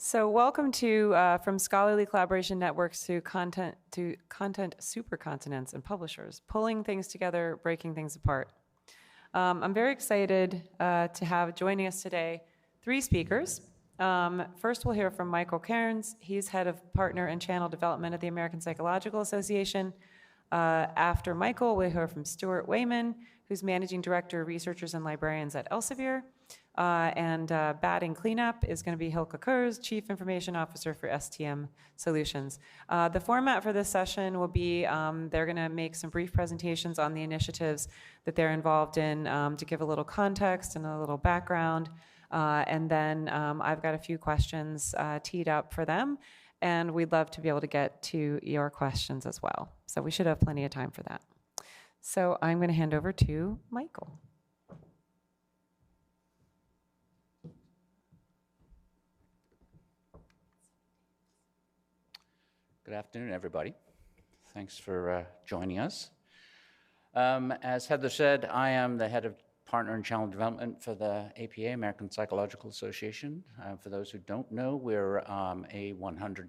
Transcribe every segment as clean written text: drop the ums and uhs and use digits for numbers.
So welcome to from scholarly collaboration networks to content supercontinents and publishers, pulling things together, breaking things apart. I'm very excited to have joining us today three speakers. First, we'll hear from Michael Cairns. He's head of partner and channel development at the American Psychological Association. After Michael, we'll hear from Stuart Whayman, who's managing director of researchers and librarians at Elsevier. And batting cleanup is going to be Hylke Koers, Chief Information Officer for STM Solutions. The format for this session will be they're going to make some brief presentations on the initiatives that they're involved in to give a little context and a little background. And then I've got a few questions teed up for them, and we'd love to be able to get to your questions as well. So we should have plenty of time for that. So I'm going to hand over to Michael. Good afternoon, everybody. Thanks for joining us. As Heather said, I am the head of partner and channel development for the APA, American Psychological Association. For those who don't know, we're a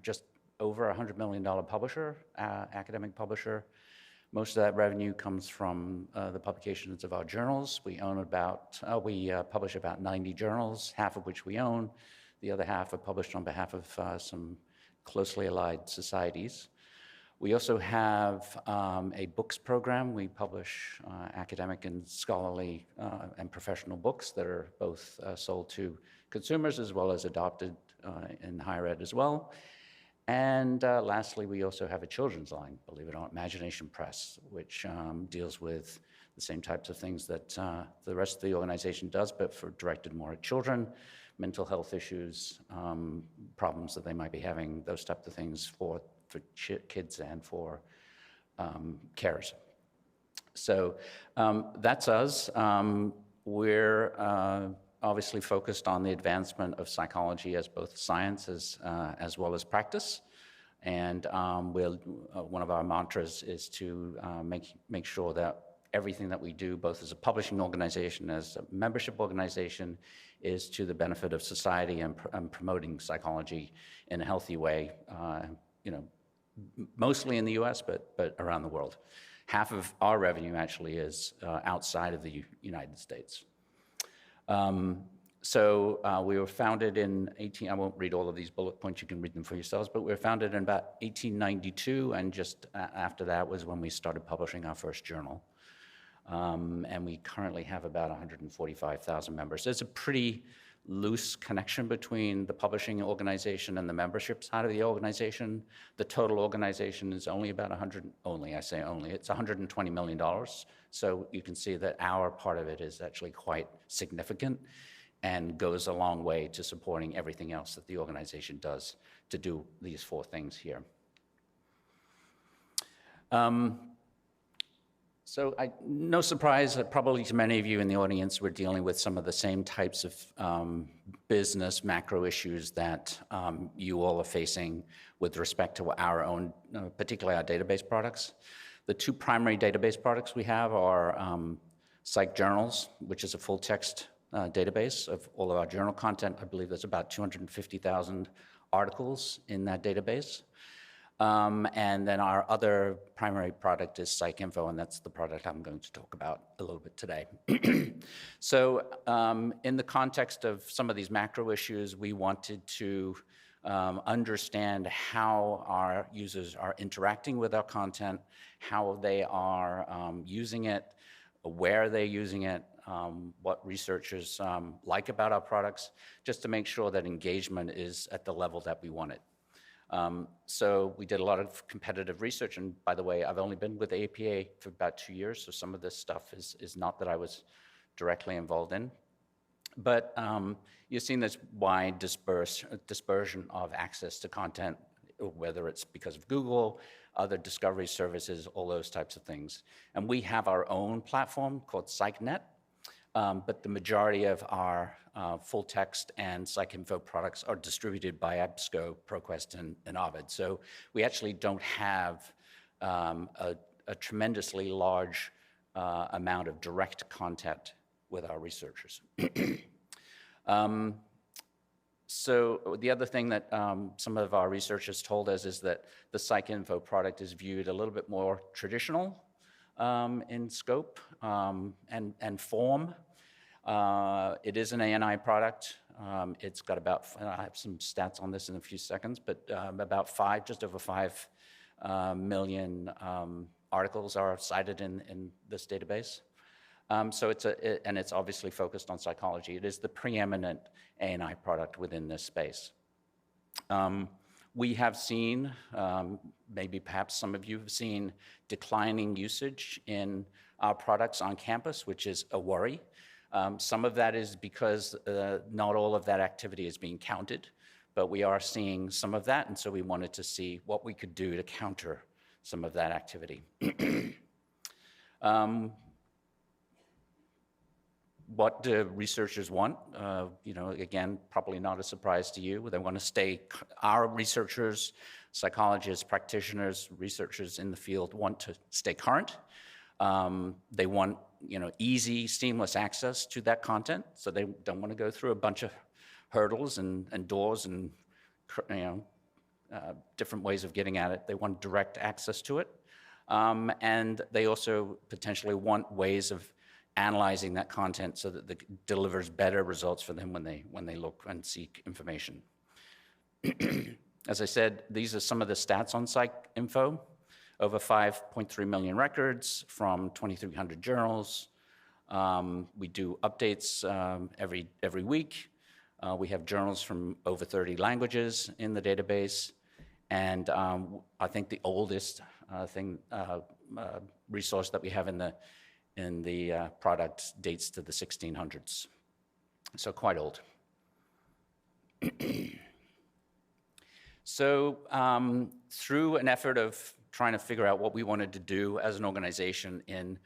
just over $100 million publisher, academic publisher. Most of that revenue comes from the publications of our journals. We publish about 90 journals, half of which we own. The other half are published on behalf of some closely allied societies. We also have a books program. We publish academic and scholarly and professional books that are both sold to consumers as well as adopted in higher ed as well. And lastly, we also have a children's line, believe it or not, Imagination Press, which deals with the same types of things that the rest of the organization does, but directed more at children, mental health issues, problems that they might be having, those types of things for kids and for carers. So that's us. We're obviously focused on the advancement of psychology as both science as well as practice. And one of our mantras is to make sure that everything that we do, both as a publishing organization, as a membership organization, is to the benefit of society and promoting psychology in a healthy way, mostly in the US, but around the world. Half of our revenue actually is outside of the United States. So we were founded in I won't read all of these bullet points, you can read them for yourselves, but we were founded in about 1892, and just after that was when we started publishing our first journal. And we currently have about 145,000 members. There's a pretty loose connection between the publishing organization and the membership side of the organization. The total organization is only about it's $120 million. So you can see that our part of it is actually quite significant and goes a long way to supporting everything else that the organization does to do these four things here. So no surprise, probably to many of you in the audience, we're dealing with some of the same types of business macro issues that you all are facing with respect to our own, particularly our database products. The two primary database products we have are Psych Journals, which is a full text database of all of our journal content. I believe there's about 250,000 articles in that database. And then our other primary product is PsycInfo, and that's the product I'm going to talk about a little bit today. So in the context of some of these macro issues, we wanted to understand how our users are interacting with our content, how they are using it, where they're using it, what researchers like about our products, just to make sure that engagement is at the level that we want it. So we did a lot of competitive research, and by the way, I've only been with the APA for about 2 years, so some of this stuff is not that I was directly involved in. But you've seen this wide dispersion of access to content, whether it's because of Google, other discovery services, all those types of things. And we have our own platform called PsycNet, but the majority of our full text and PsycInfo products are distributed by EBSCO, ProQuest, and Ovid. So we actually don't have a tremendously large amount of direct contact with our researchers. So the other thing that some of our researchers told us is that the PsycInfo product is viewed a little bit more traditional in scope and form. It is an ANI product. It's got about, I have some stats on this in a few seconds, but about just over 5 million articles are cited in this database. So it's obviously focused on psychology. It is the preeminent ANI product within this space. We have seen, maybe perhaps some of you have seen, declining usage in our products on campus, which is a worry. Some of that is because not all of that activity is being counted, but we are seeing some of that, and so we wanted to see what we could do to counter some of that activity. What do researchers want? Again, probably not a surprise to you. They want to stay, our researchers, psychologists, practitioners, researchers in the field want to stay current. They want, easy, seamless access to that content, so they don't want to go through a bunch of hurdles and doors and, different ways of getting at it. They want direct access to it. And they also potentially want ways of analyzing that content so that it delivers better results for them when they look and seek information. As I said, these are some of the stats on PsycInfo. Over 5.3 million records from 2,300 journals. We do updates every week. We have journals from over 30 languages in the database. And I think the oldest resource that we have in the product dates to the 1600s, so quite old. So through an effort of trying to figure out what we wanted to do as an organization in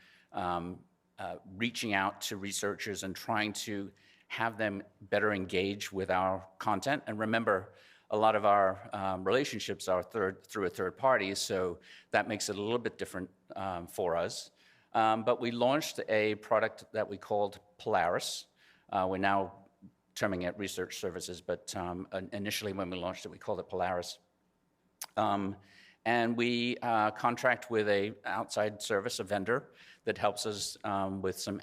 reaching out to researchers and trying to have them better engage with our content, and remember, a lot of our relationships are through a third party, so that makes it a little bit different for us. But we launched a product that we called Polaris. We're now terming it Research Services, but initially when we launched it, we called it Polaris. And we contract with an outside service, a vendor, that helps us with some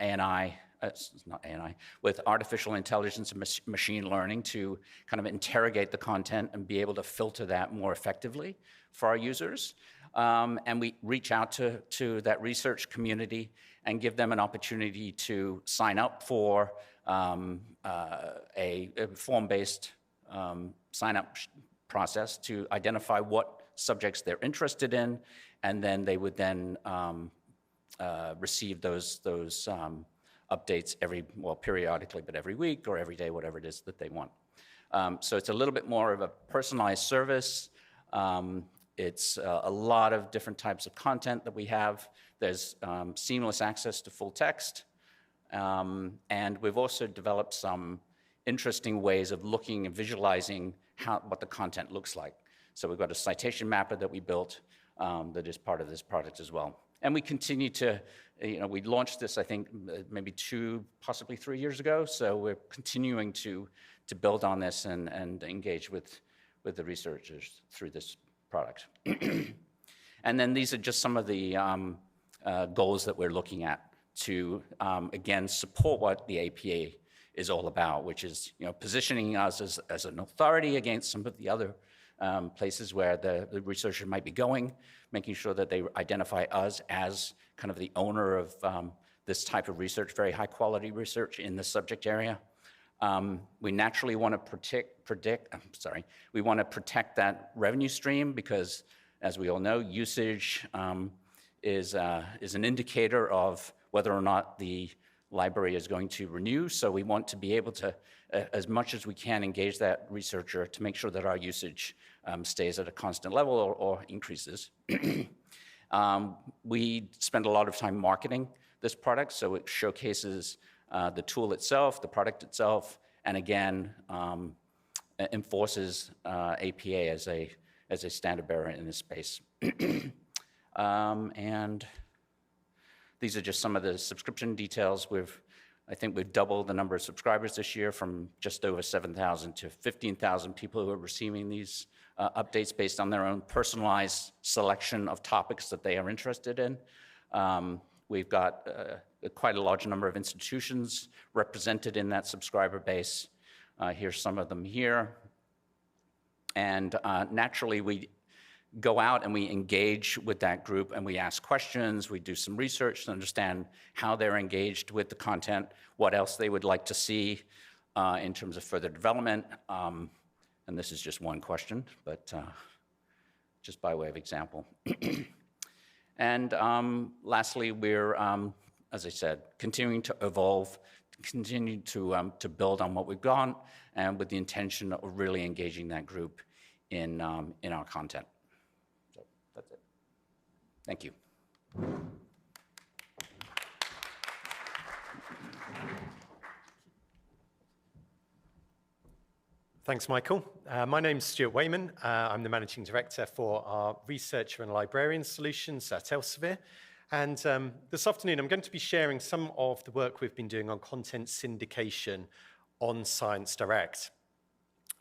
with artificial intelligence and machine learning to kind of interrogate the content and be able to filter that more effectively for our users. And we reach out to that research community and give them an opportunity to sign up for a form-based sign-up process to identify what subjects they're interested in, and then they would then receive those updates periodically, but every week or every day, whatever it is that they want. So it's a little bit more of a personalized service. It's a lot of different types of content that we have. There's seamless access to full text. And we've also developed some interesting ways of looking and visualizing what the content looks like. So we've got a citation mapper that we built that is part of this product as well. And we continue to, we launched this, I think, maybe 2, possibly 3 years ago. So we're continuing to build on this and engage with the researchers through this product. And then these are just some of the goals that we're looking at to, again, support what the APA is all about, which is, positioning us as an authority against some of the other places where the researcher might be going, making sure that they identify us as kind of the owner of this type of research, very high quality research in the subject area. We naturally want to we want to protect that revenue stream because, as we all know, usage is an indicator of whether or not the library is going to renew. So we want to be able to, as much as we can, engage that researcher to make sure that our usage stays at a constant level or increases. We spend a lot of time marketing this product, so it showcases the tool itself, the product itself, and again, enforces APA as a standard bearer in this space. And these are just some of the subscription details. I think we've doubled the number of subscribers this year from just over 7,000 to 15,000 people who are receiving these updates based on their own personalized selection of topics that they are interested in. We've got quite a large number of institutions represented in that subscriber base. Here's some of them here. And naturally, we go out and we engage with that group and we ask questions, we do some research to understand how they're engaged with the content, what else they would like to see in terms of further development. And this is just one question, but just by way of example. And lastly, we're, as I said, continuing to evolve, continue to build on what we've got, and with the intention of really engaging that group in our content. So that's it. Thank you. Thanks, Michael. My name's Stuart Whayman. I'm the Managing Director for our Researcher and Librarians Solutions at Elsevier. And this afternoon, I'm going to be sharing some of the work we've been doing on content syndication on ScienceDirect.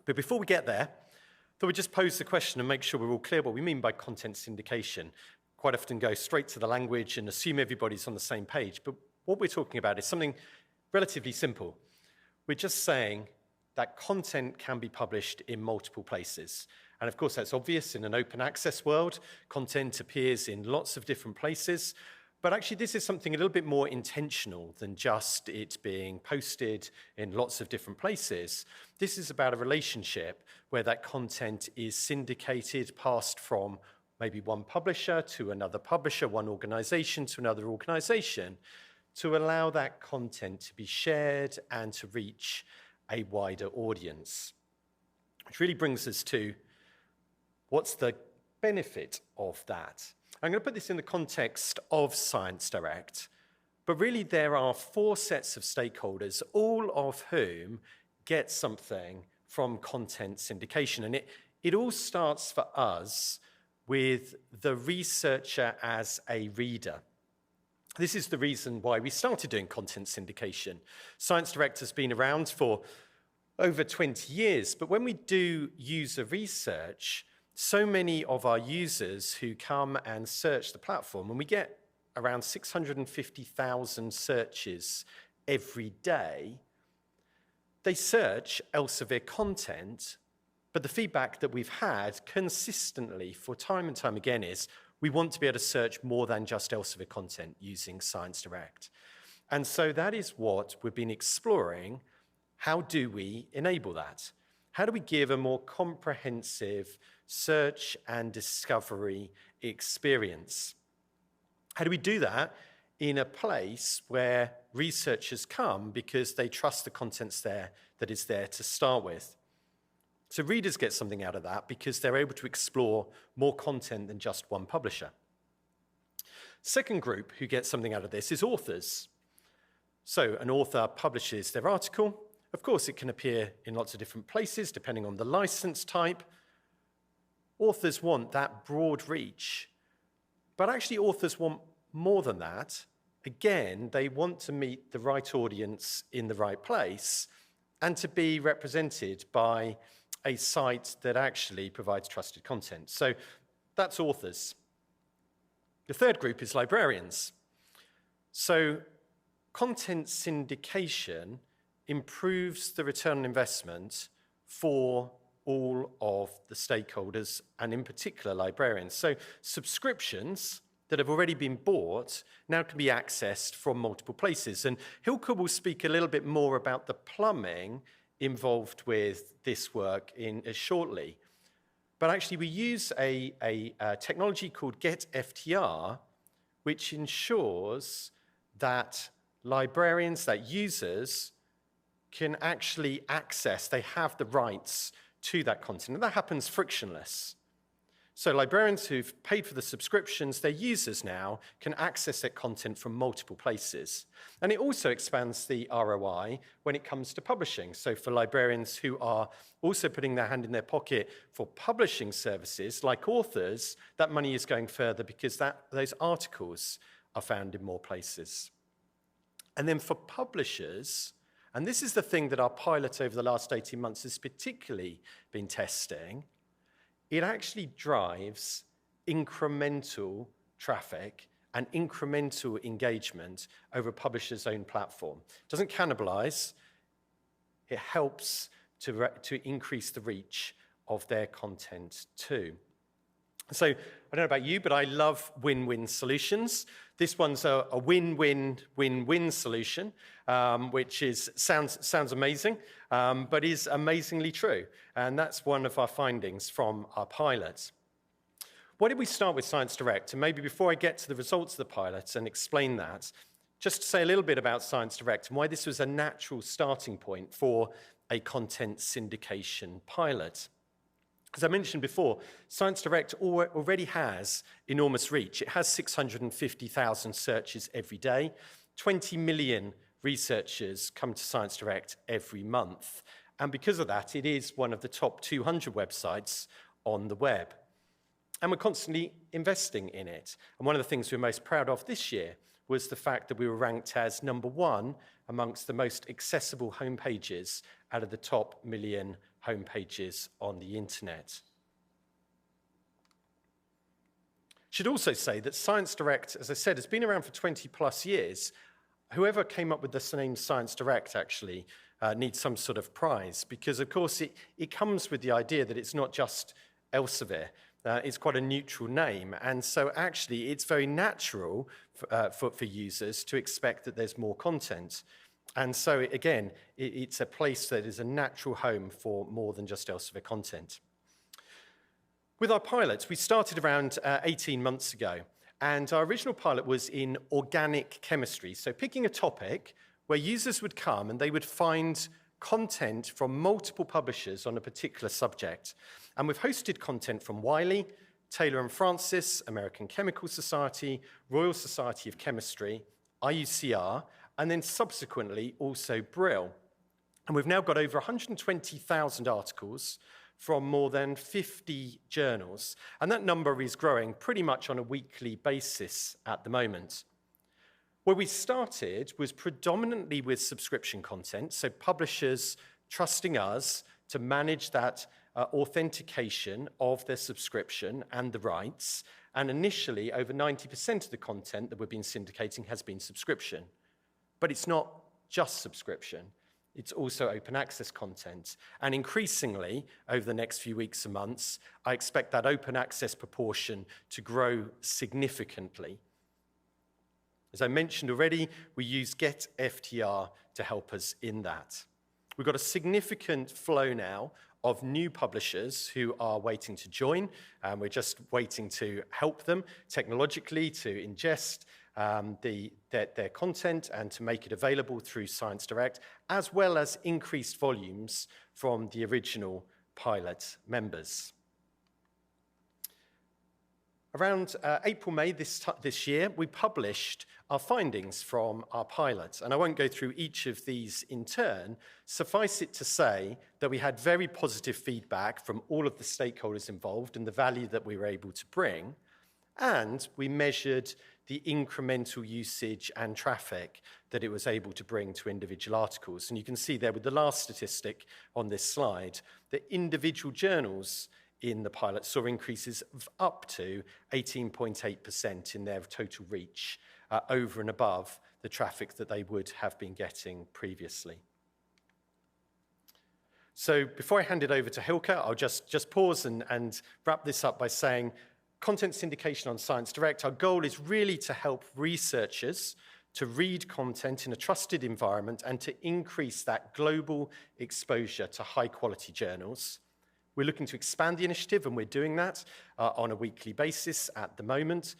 But before we get there, I thought we'd just pose the question and make sure we're all clear what we mean by content syndication. Quite often go straight to the language and assume everybody's on the same page. But what we're talking about is something relatively simple. We're just saying that content can be published in multiple places. And of course, that's obvious in an open access world. Content appears in lots of different places. But actually, this is something a little bit more intentional than just it being posted in lots of different places. This is about a relationship where that content is syndicated, passed from maybe one publisher to another publisher, one organization to another organization, to allow that content to be shared and to reach a wider audience. Which really brings us to what's the benefit of that? I'm going to put this in the context of ScienceDirect, but really there are 4 sets of stakeholders, all of whom get something from content syndication. And it all starts for us with the researcher as a reader. This is the reason why we started doing content syndication. ScienceDirect has been around for over 20 years, but when we do user research, so many of our users who come and search the platform, and we get around 650,000 searches every day, they search Elsevier content, but the feedback that we've had consistently for time and time again is, we want to be able to search more than just Elsevier content using ScienceDirect. And so that is what we've been exploring. How do we enable that? How do we give a more comprehensive search and discovery experience? How do we do that in a place where researchers come because they trust the content's there that is there to start with? So readers get something out of that because they're able to explore more content than just one publisher. Second group who get something out of this is authors. So an author publishes their article. Of course, it can appear in lots of different places depending on the license type. Authors want that broad reach, but actually authors want more than that. Again, they want to meet the right audience in the right place and to be represented by a site that actually provides trusted content. So that's authors. The third group is librarians. So content syndication improves the return on investment for all of the stakeholders, and in particular librarians. So subscriptions that have already been bought now can be accessed from multiple places. And Hylke will speak a little bit more about the plumbing involved with this work shortly. But actually we use a technology called GetFTR, which ensures that librarians, that users can actually access, they have the rights to that content. And that happens frictionless. So librarians who've paid for the subscriptions, their users now can access that content from multiple places. And it also expands the ROI when it comes to publishing. So for librarians who are also putting their hand in their pocket for publishing services, like authors, that money is going further because those articles are found in more places. And then for publishers, and this is the thing that our pilot over the last 18 months has particularly been testing, it actually drives incremental traffic and incremental engagement over a publisher's own platform. It doesn't cannibalize, it helps to increase the reach of their content too. So I don't know about you, but I love win-win solutions. This one's a win-win-win-win solution, which sounds amazing, but is amazingly true. And that's one of our findings from our pilot. Why did we start with ScienceDirect? And maybe before I get to the results of the pilot and explain that, just to say a little bit about ScienceDirect and why this was a natural starting point for a content syndication pilot. As I mentioned before, ScienceDirect already has enormous reach. It has 650,000 searches every day. 20 million researchers come to ScienceDirect every month. And because of that, it is one of the top 200 websites on the web. And we're constantly investing in it. And one of the things we're most proud of this year was the fact that we were ranked as #1 amongst the most accessible homepages out of the top million homepages on the internet. Should also say that ScienceDirect, as I said, has been around for 20 plus years. Whoever came up with the name ScienceDirect actually needs some sort of prize, because of course it comes with the idea that it's not just Elsevier. It's quite a neutral name, and so actually it's very natural for users to expect that there's more content. And so again, it's a place that is a natural home for more than just Elsevier content. With our pilots, we started around 18 months ago, and our original pilot was in organic chemistry. So picking a topic where users would come and they would find content from multiple publishers on a particular subject. And we've hosted content from Wiley, Taylor and Francis, American Chemical Society, Royal Society of Chemistry, IUCR, and then subsequently also Brill. And we've now got over 120,000 articles from more than 50 journals. And that number is growing pretty much on a weekly basis at the moment. Where we started was predominantly with subscription content, so publishers trusting us to manage that authentication of their subscription and the rights. And initially, over 90% of the content that we've been syndicating has been subscription. But it's not just subscription. It's also open access content. And increasingly, over the next few weeks and months, I expect that open access proportion to grow significantly. As I mentioned already, we use GetFTR to help us in that. We've got a significant flow now of new publishers who are waiting to join, and we're just waiting to help them technologically to ingest their content and to make it available through ScienceDirect, as well as increased volumes from the original pilot members. Around April, May this year, we published our findings from our pilot. And I won't go through each of these in turn. Suffice it to say that we had very positive feedback from all of the stakeholders involved and the value that we were able to bring. And we measured the incremental usage and traffic that it was able to bring to individual articles. And you can see there with the last statistic on this slide, that individual journals in the pilot saw increases of up to 18.8% in their total reach, over and above the traffic that they would have been getting previously. So before I hand it over to Hylke, I'll just pause and wrap this up by saying, content syndication on ScienceDirect, our goal is really to help researchers to read content in a trusted environment and to increase that global exposure to high-quality journals. We're looking to expand the initiative, and we're doing that on a weekly basis at the moment.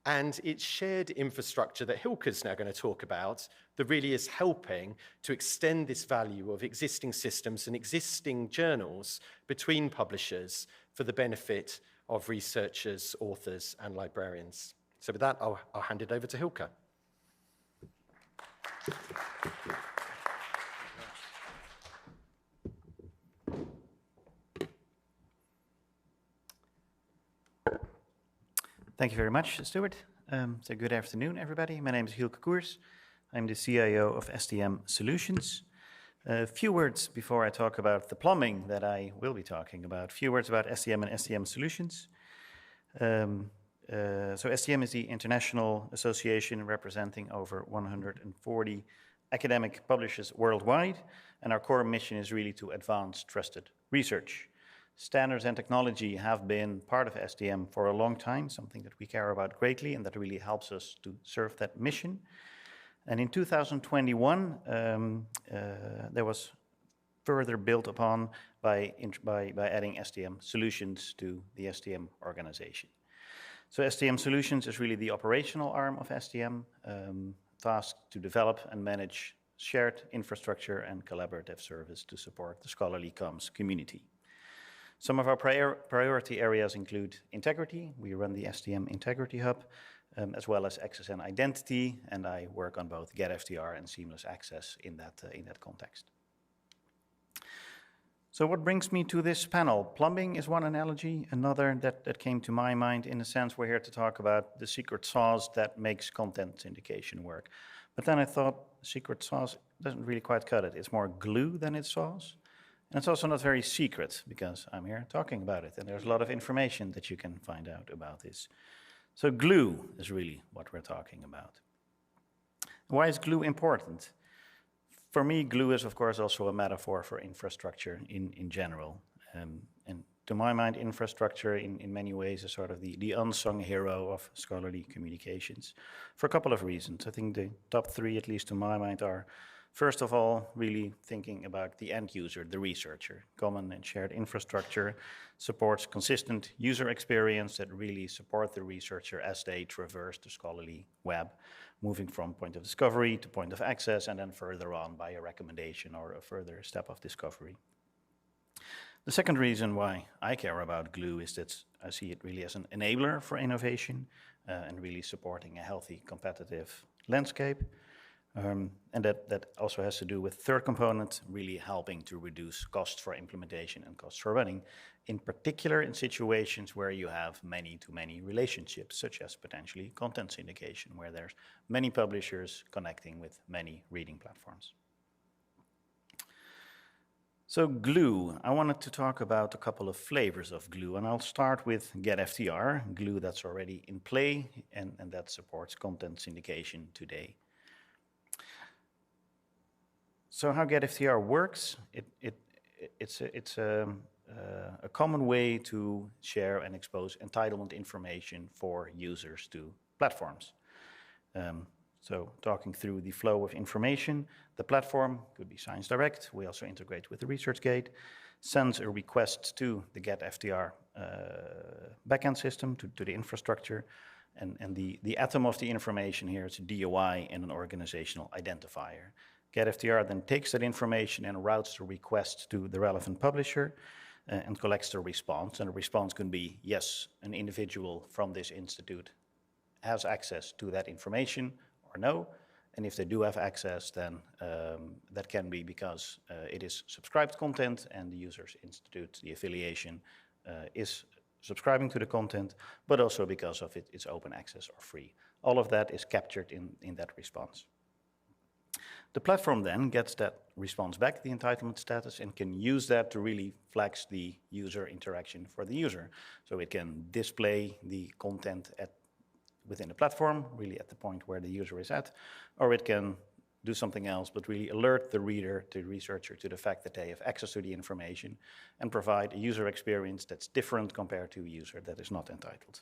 And it's shared infrastructure that Hylke's now going to talk about that really is helping to extend this value of existing systems and existing journals between publishers for the benefit of researchers, authors, and librarians. So with that, I'll hand it over to Hylke. Thank you very much, Stuart. So good afternoon, everybody. My name is Hylke Koers. I'm the CIO of STM Solutions. A few words before I talk about the plumbing that I will be talking about. A few words about STM and STM Solutions. So STM is the international association representing over 140 academic publishers worldwide, and our core mission is really to advance trusted research. Standards and technology have been part of STM for a long time, something that we care about greatly and that really helps us to serve that mission. And in 2021, there was further built upon by adding STM Solutions to the STM organization. So STM Solutions is really the operational arm of STM, tasked to develop and manage shared infrastructure and collaborative service to support the scholarly comms community. Some of our priority areas include integrity. We run the STM Integrity Hub, as well as access and identity, and I work on both GetFTR and seamless access in that context. So what brings me to this panel? Plumbing is one analogy. Another that came to my mind, in a sense, we're here to talk about the secret sauce that makes content syndication work. But then I thought secret sauce doesn't really quite cut it. It's more glue than it's sauce. And it's also not very secret, because I'm here talking about it, and there's a lot of information that you can find out about this. So glue is really what we're talking about. Why is glue important? For me, glue is, of course, also a metaphor for infrastructure in general. And to my mind, infrastructure in many ways is sort of the unsung hero of scholarly communications, for a couple of reasons. I think the top three, at least to my mind, are, first of all, really thinking about the end user, the researcher. Common and shared infrastructure supports consistent user experience that really support the researcher as they traverse the scholarly web, moving from point of discovery to point of access, and then further on by a recommendation or a further step of discovery. The second reason why I care about glue is that I see it really as an enabler for innovation and really supporting a healthy competitive landscape. And that also has to do with third component, really helping to reduce costs for implementation and costs for running, in particular in situations where you have many-to-many relationships, such as potentially content syndication, where there's many publishers connecting with many reading platforms. So glue, I wanted to talk about a couple of flavors of glue, and I'll start with GetFTR, glue that's already in play and that supports content syndication today. So how GetFTR works, it's a common way to share and expose entitlement information for users to platforms. So talking through the flow of information, the platform could be ScienceDirect. We also integrate with the ResearchGate, sends a request to the GetFTR backend system, to the infrastructure, and the atom of the information here is a DOI and an organizational identifier. GetFTR then takes that information and routes the request to the relevant publisher and collects the response. And the response can be, yes, an individual from this institute has access to that information, or no. And if they do have access, then that can be because it is subscribed content and the user's institute, the affiliation, is subscribing to the content, but also because of it's open access or free. All of that is captured in that response. The platform then gets that response back, the entitlement status, and can use that to really flex the user interaction for the user. So it can display the content within the platform, really at the point where the user is at, or it can do something else, but really alert the reader, the researcher, to the fact that they have access to the information and provide a user experience that's different compared to a user that is not entitled.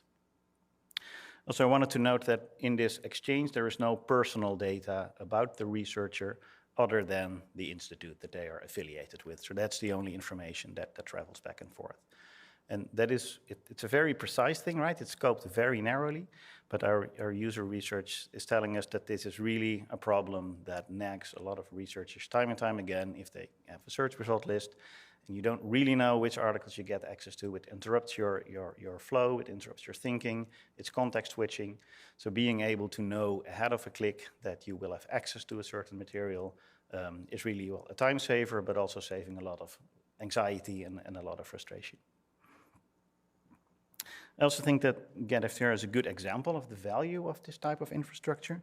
Also, I wanted to note that in this exchange, there is no personal data about the researcher other than the institute that they are affiliated with. So that's the only information that travels back and forth. And that is, it's a very precise thing, right? It's scoped very narrowly, but our user research is telling us that this is really a problem that nags a lot of researchers time and time again. If they have a search result list and you don't really know which articles you get access to, it interrupts your flow, it interrupts your thinking, it's context switching. So being able to know ahead of a click that you will have access to a certain material is really, well, a time saver, but also saving a lot of anxiety and a lot of frustration. I also think that GetFTR is a good example of the value of this type of infrastructure.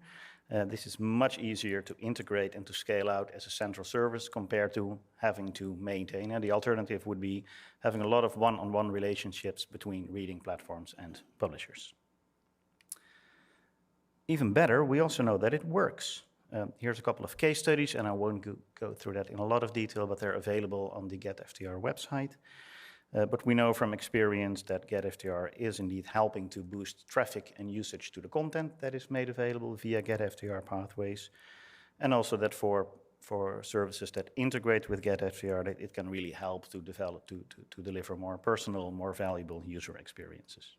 This is much easier to integrate and to scale out as a central service compared to having to maintain. And the alternative would be having a lot of one-on-one relationships between reading platforms and publishers. Even better, we also know that it works. Here's a couple of case studies, and I won't go through that in a lot of detail, but they're available on the GetFTR website. But we know from experience that GetFTR is indeed helping to boost traffic and usage to the content that is made available via GetFTR pathways. And also that for services that integrate with GetFTR, that it can really help to develop, to deliver more personal, more valuable user experiences.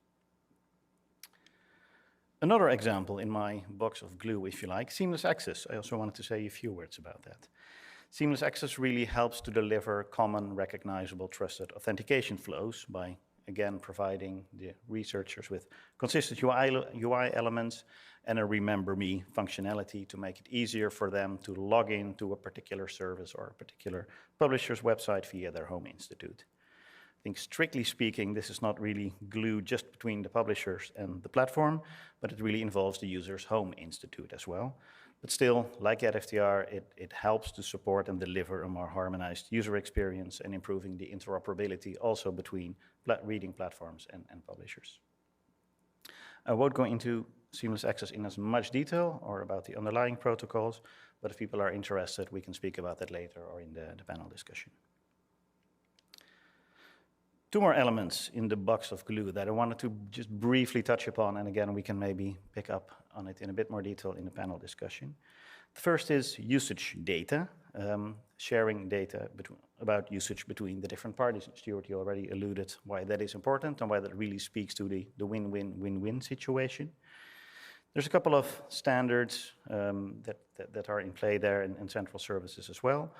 Another example in my box of glue, if you like, seamless access. I also wanted to say a few words about that. Seamless access really helps to deliver common, recognizable, trusted authentication flows by, again, providing the researchers with consistent UI elements and a Remember Me functionality to make it easier for them to log in to a particular service or a particular publisher's website via their home institute. I think strictly speaking, this is not really glue just between the publishers and the platform, but it really involves the user's home institute as well. But still, like GetFTR, it helps to support and deliver a more harmonized user experience and improving the interoperability also between reading platforms and publishers. I won't go into seamless access in as much detail or about the underlying protocols, but if people are interested, we can speak about that later or in the panel discussion. Two more elements in the box of glue that I wanted to just briefly touch upon, and again, we can maybe pick up on it in a bit more detail in the panel discussion. The first is usage data, sharing data about usage between the different parties. Stuart, you already alluded why that is important and why that really speaks to the win-win-win-win situation. There's a couple of standards that are in play there in central services as well.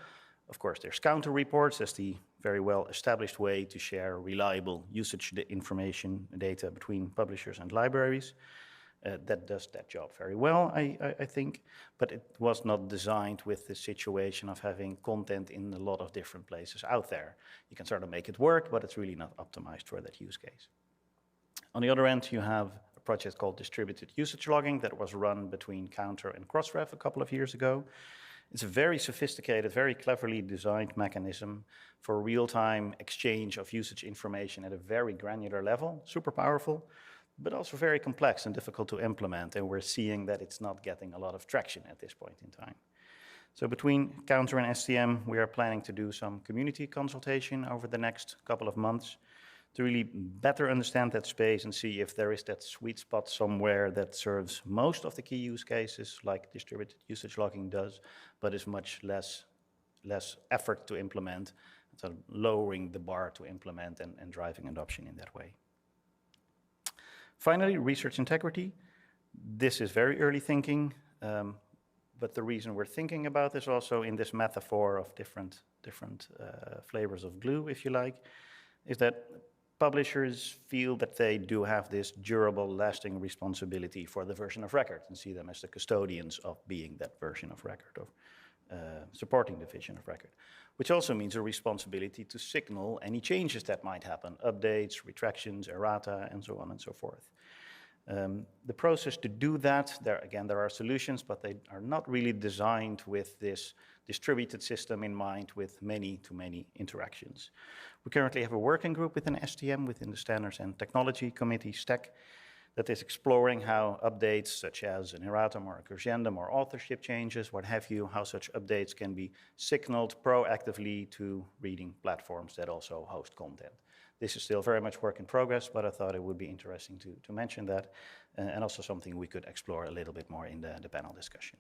Of course, there's counter reports as the very well-established way to share reliable usage information data between publishers and libraries. That does that job very well, I think, but it was not designed with the situation of having content in a lot of different places out there. You can sort of make it work, but it's really not optimized for that use case. On the other end, you have a project called Distributed Usage Logging that was run between Counter and Crossref a couple of years ago. It's a very sophisticated, very cleverly designed mechanism for real-time exchange of usage information at a very granular level, super powerful, but also very complex and difficult to implement, and we're seeing that it's not getting a lot of traction at this point in time. So between Counter and STM, we are planning to do some community consultation over the next couple of months to really better understand that space and see if there is that sweet spot somewhere that serves most of the key use cases like distributed usage logging does, but is much less effort to implement, so lowering the bar to implement and driving adoption in that way. Finally, research integrity. This is very early thinking, but the reason we're thinking about this also in this metaphor of different flavors of glue, if you like, is that publishers feel that they do have this durable, lasting responsibility for the version of record and see them as the custodians of being that version of record, of supporting the vision of record, which also means a responsibility to signal any changes that might happen, updates, retractions, errata, and so on and so forth. The process to do that, there are solutions, but they are not really designed with this distributed system in mind with many-to-many interactions. We currently have a working group within STM, within the Standards and Technology Committee, STEC, that is exploring how updates such as an erratum or a corrigendum or authorship changes, what have you, how such updates can be signaled proactively to reading platforms that also host content. This is still very much work in progress, but I thought it would be interesting to mention that, and also something we could explore a little bit more in the panel discussion.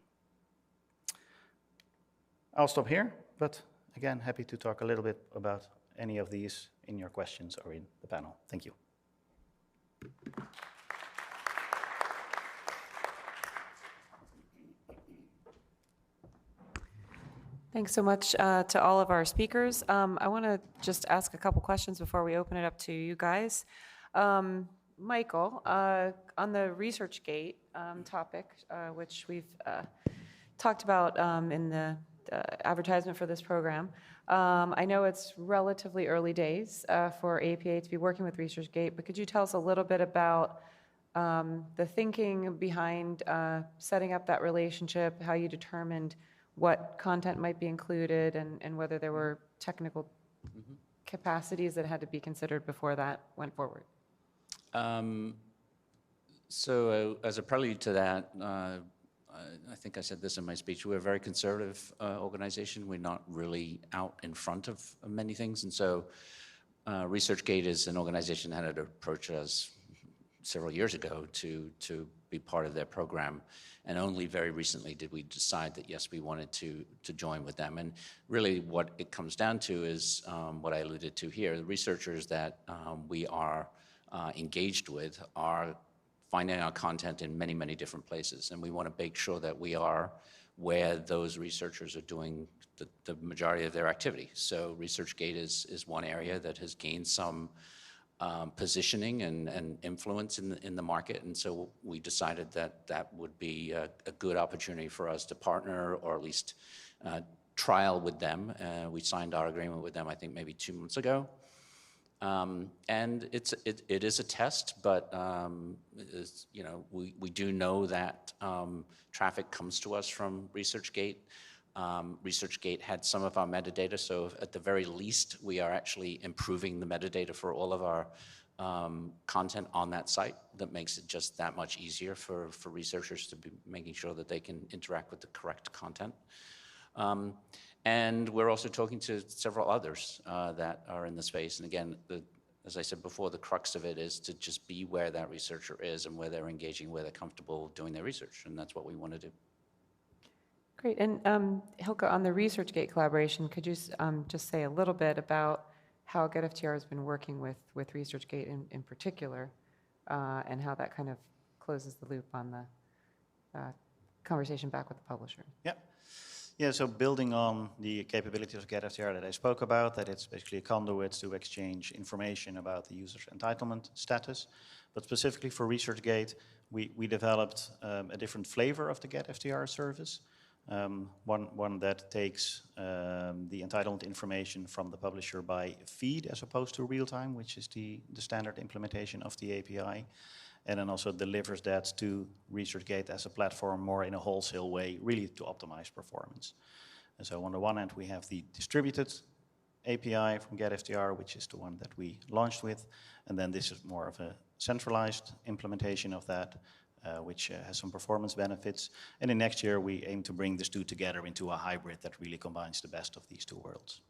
I'll stop here, but again, happy to talk a little bit about any of these in your questions or in the panel. Thank you. Thanks so much to all of our speakers. I want to just ask a couple questions before we open it up to you guys. Michael, on the ResearchGate topic, which we've talked about in the advertisement for this program, I know it's relatively early days for APA to be working with ResearchGate, but could you tell us a little bit about the thinking behind setting up that relationship, how you determined what content might be included, and whether there were technical capacities that had to be considered before that went forward. So as a prelude to that, I think I said this in my speech, we're a very conservative organization. We're not really out in front of many things. And so ResearchGate is an organization that had approached us several years ago to be part of their program. And only very recently did we decide that, yes, we wanted to join with them. And really what it comes down to is what I alluded to here. The researchers that we are engaged with are finding our content in many, many different places. And we want to make sure that we are where those researchers are doing the majority of their activity. So ResearchGate is one area that has gained some positioning and influence in the market. And so we decided that that would be a good opportunity for us to partner, or at least trial with them. We signed our agreement with them, I think, maybe 2 months ago. And it is a test, but you know, we do know that traffic comes to us from ResearchGate. ResearchGate had some of our metadata, so at the very least, we are actually improving the metadata for all of our content on that site. That makes it just that much easier for researchers to be making sure that they can interact with the correct content. And we're also talking to several others that are in the space. And again, as I said before, the crux of it is to just be where that researcher is and where they're engaging, where they're comfortable doing their research. And that's what we want to do. Great. And Hylke, on the ResearchGate collaboration, could you just say a little bit about how GetFTR has been working with ResearchGate in particular, and how that kind of closes the loop on the conversation back with the publisher? Yeah. Yeah, so building on the capabilities of GetFTR that I spoke about, that it's basically a conduit to exchange information about the user's entitlement status. But specifically for ResearchGate, we developed a different flavor of the GetFTR service. One that takes the entitlement information from the publisher by feed as opposed to real time, which is the standard implementation of the API. And then also delivers that to ResearchGate as a platform more in a wholesale way, really to optimize performance. And so on the one hand, we have the distributed API from GetFTR, which is the one that we launched with. And then this is more of a centralized implementation of that, which has some performance benefits. And in next year, we aim to bring these two together into a hybrid that really combines the best of these two worlds.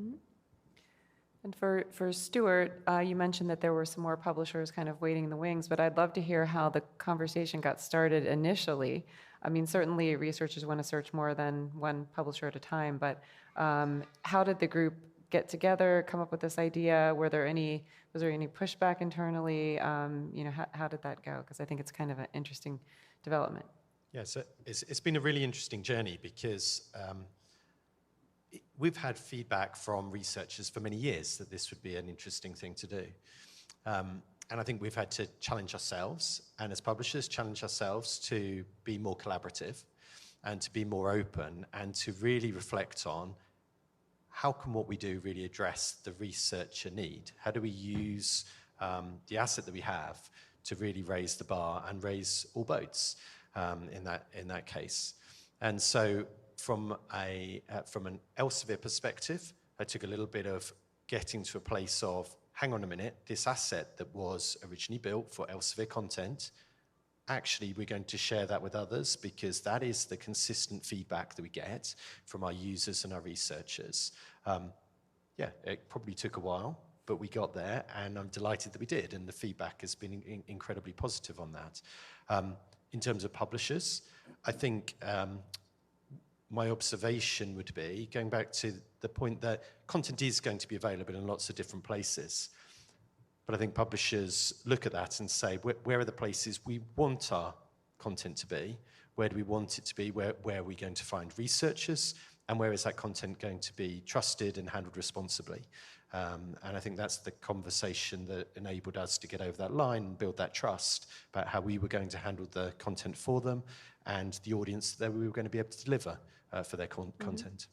Mm-hmm. And for Stuart, you mentioned that there were some more publishers kind of waiting in the wings, but I'd love to hear how the conversation got started initially. I mean, certainly researchers want to search more than one publisher at a time, but how did the group get together, come up with this idea? Was there any pushback internally? You know, how did that go? Because I think it's kind of an interesting development. Yeah, so it's been a really interesting journey because we've had feedback from researchers for many years that this would be an interesting thing to do. And I think we've had to challenge ourselves, and as publishers, challenge ourselves to be more collaborative and to be more open and to really reflect on how can what we do really address the researcher need? How do we use the asset that we have to really raise the bar and raise all boats in that case? And so from an Elsevier perspective, I took a little bit of getting to a place of, hang on a minute, this asset that was originally built for Elsevier content, actually we're going to share that with others because that is the consistent feedback that we get from our users and our researchers. Yeah, it probably took a while, but we got there, and I'm delighted that we did, and the feedback has been incredibly positive on that. In terms of publishers, I think my observation would be, going back to the point that content is going to be available in lots of different places. But I think publishers look at that and say, where are the places we want our content to be? Where do we want it to be? Where are we going to find researchers? And where is that content going to be trusted and handled responsibly? And I think that's the conversation that enabled us to get over that line and build that trust about how we were going to handle the content for them and the audience that we were going to be able to deliver for their content.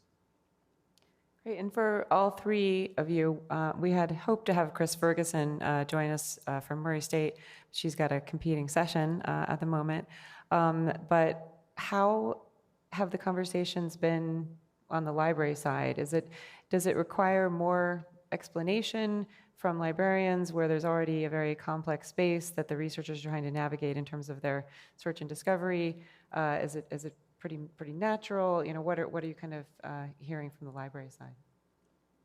Great, and for all three of you, we had hoped to have Chris Ferguson join us from Murray State. She's got a competing session at the moment. But how have the conversations been on the library side? Does it require more explanation from librarians where there's already a very complex space that the researchers are trying to navigate in terms of their search and discovery? Is it pretty natural? You know, what are you kind of hearing from the library side?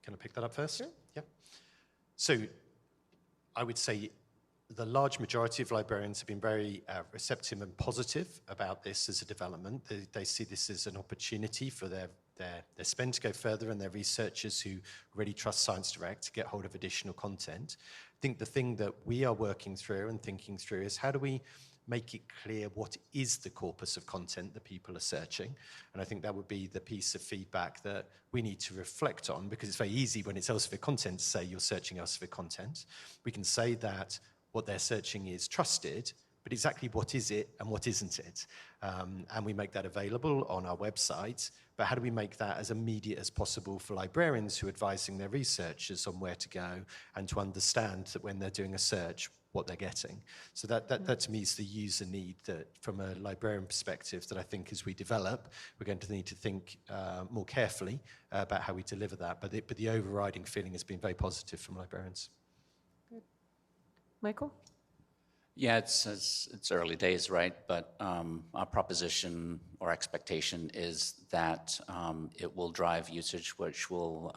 Can I pick that up first? Sure. Yeah. So I would say the large majority of librarians have been very receptive and positive about this as a development. They see this as an opportunity for their spend to go further and their researchers who really trust ScienceDirect to get hold of additional content. I think the thing that we are working through and thinking through is how do we make it clear what is the corpus of content that people are searching. And I think that would be the piece of feedback that we need to reflect on, because it's very easy when it's Elsevier content to say you're searching Elsevier content. We can say that what they're searching is trusted, but exactly what is it and what isn't it? And we make that available on our website, but how do we make that as immediate as possible for librarians who are advising their researchers on where to go and to understand that when they're doing a search, what they're getting. So that to me is the user need that from a librarian perspective that I think as we develop, we're going to need to think more carefully about how we deliver that. But the overriding feeling has been very positive from librarians. Good. Michael? Yeah, it's early days, right? But our proposition or expectation is that it will drive usage, which will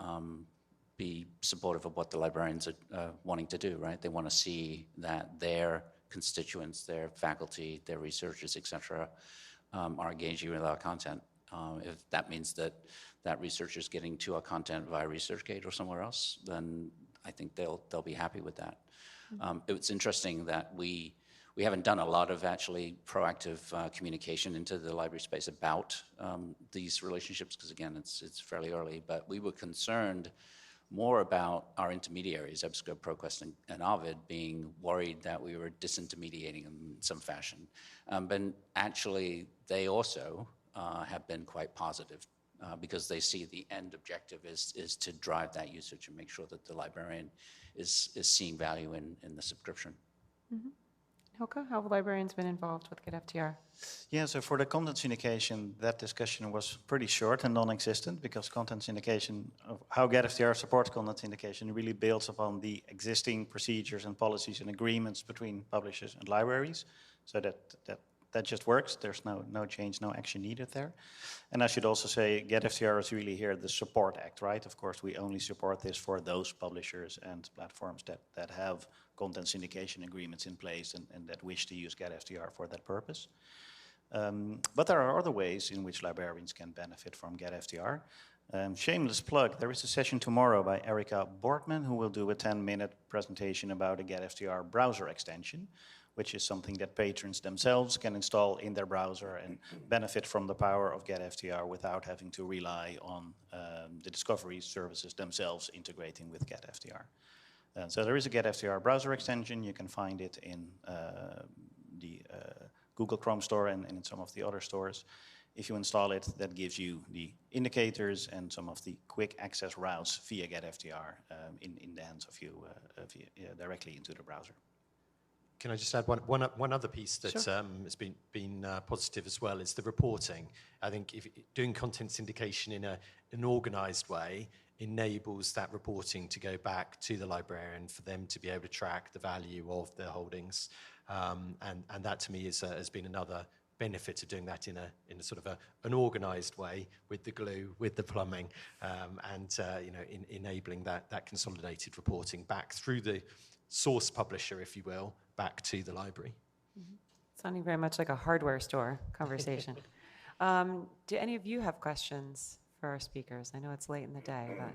be supportive of what the librarians are wanting to do, right? They want to see that their constituents, their faculty, their researchers, et cetera, are engaging with our content. If that means that researchers getting to our content via ResearchGate or somewhere else, then I think they'll be happy with that. It's interesting that we haven't done a lot of actually proactive communication into the library space about these relationships, because again, it's fairly early, but we were concerned more about our intermediaries, EBSCO, ProQuest, and Ovid, being worried that we were disintermediating them in some fashion. But actually, they also have been quite positive because they see the end objective is to drive that usage and make sure that the librarian is seeing value in the subscription. Mm-hmm. Hylke, how have librarians been involved with GetFTR? Yeah, so for the content syndication, that discussion was pretty short and non-existent because content syndication, how GetFTR supports content syndication really builds upon the existing procedures and policies and agreements between publishers and libraries. So that just works. There's no change, no action needed there. And I should also say GetFTR is really here the support act, right? Of course, we only support this for those publishers and platforms that have content syndication agreements in place and that wish to use GetFTR for that purpose. But there are other ways in which librarians can benefit from GetFTR. Shameless plug, there is a session tomorrow by Erica Bortman who will do a 10-minute presentation about a GetFTR browser extension, which is something that patrons themselves can install in their browser and benefit from the power of GetFTR without having to rely on the discovery services themselves integrating with GetFTR. So there is a GetFTR browser extension. You can find it in the Google Chrome store and in some of the other stores. If you install it, that gives you the indicators and some of the quick access routes via GetFTR in the hands of you directly into the browser. Can I just add one other piece that Sure. has been positive as well is the reporting. I think if doing content syndication in an organised way enables that reporting to go back to the librarian for them to be able to track the value of their holdings, and that to me has been another benefit of doing that in a sort of an organised way with the glue, with the plumbing, and enabling that consolidated reporting back through the source publisher, if you will, back to the library. Mm-hmm. Sounding very much like a hardware store conversation. Do any of you have questions for our speakers? I know it's late in the day, but...